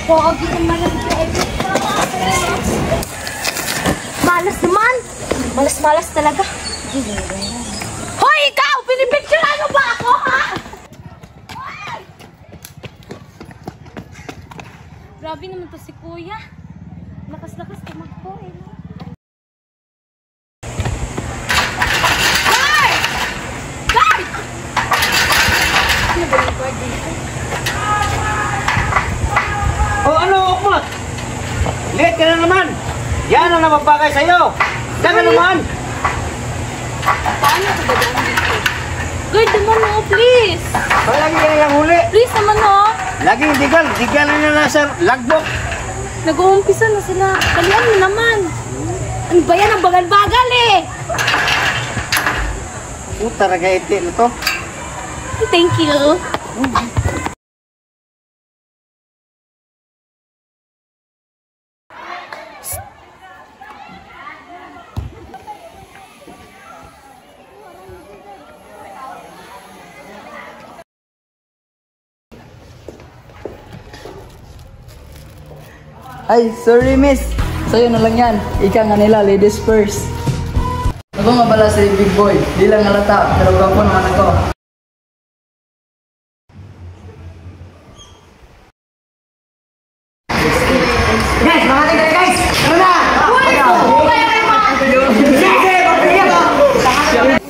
Pogi naman ang baby. Malas naman. Malas-malas talaga. Hoy, ikaw! Pinipicturean mo ba ako, ha? Grabe naman to si Kuya. Lakas-lakas tumakbo eh. Guard! Guard! Ano ba yung guard dito? Oh, ano, Okmot? Late ka na naman. Yan ang napapakay sa'yo. Diyan ka naman. Paano ito ba dito? Guard naman oh, please. Lagi ka nilang huli. Please naman oh. Laging digal. Digal na nila sa lagbok. Nag-uumpisa na sila. Kalian mo naman. Ano ba yan? Ang bagal-bagal eh. Puta, ragaiti na to. Thank you. Ay, sorry miss. Sa'yo na lang yan. Ika nga nila, ladies first. Ako nga pala si Big Boy. Di lang halata, pero gwapo naman ako. Guys, mga tingnan guys! Tara na!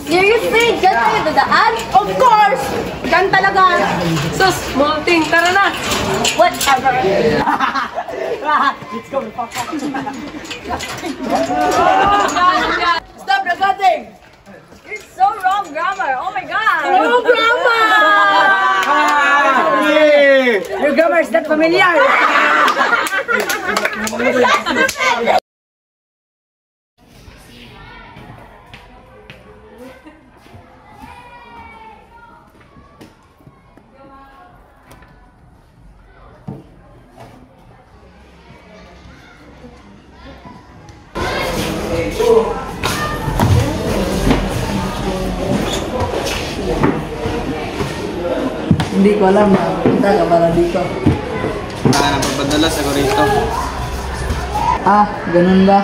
You're your friend. Diyan tayo dadaan? Of course! Diyan talaga. Sus, small thing, tara na! Whatever. Let's go! Stop recording! You're so wrong grammar, oh my god! Oh, grammar! Your grammar is not familiar! Hindi ko alam na punta ka pala dito. Baka napapadala sa rito. Ah, ganun ba?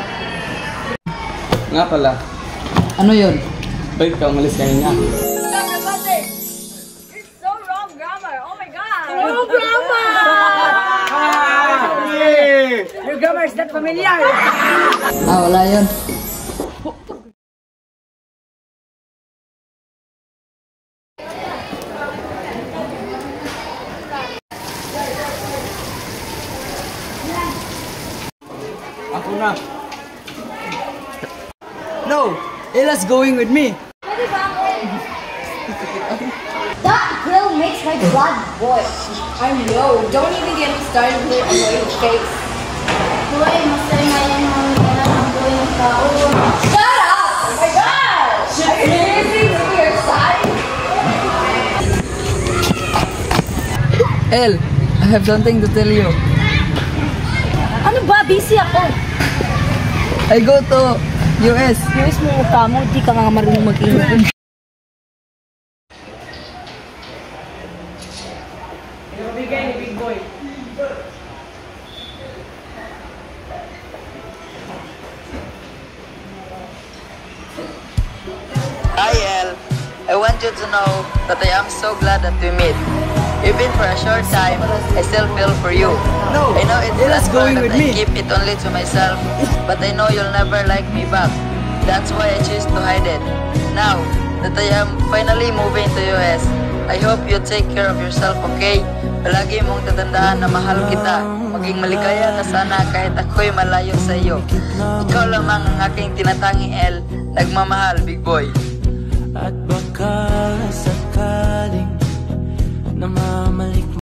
Nga pala, Ano yun? balik ka umalis kanina. Stop recording! You're so wrong grammar, oh my god! Oh, grammar! Your grammar is not familiar! Ah, wala yun. Ako na. No! Ela's going with me. That grill makes my blood boil. I know, don't even get me started with your annoying face. Boy, masaya nga yan ang boy ng tao. Shut up! Oh my god! Are you listening to your side? El, I have something to tell you. Ano ba? Busy ako. I go to US. US mo mukha mo, di ka nga marunong mag-English. Hi El, I want you to know that I am so glad that we meet. Even for a short time, I still feel for you. No, I know it's Ela's possible going that with I me. keep it only to myself, but I know you'll never like me back. That's why I choose to hide it. Now that I am finally moving to US, I hope you take care of yourself, okay? Palagi mong tatandaan na mahal kita. Maging maligaya ka sana kahit ako'y malayo sa iyo. Ikaw lamang ang aking tinatanging El. Nagmamahal, Big Boy. At baka sakaling namamalik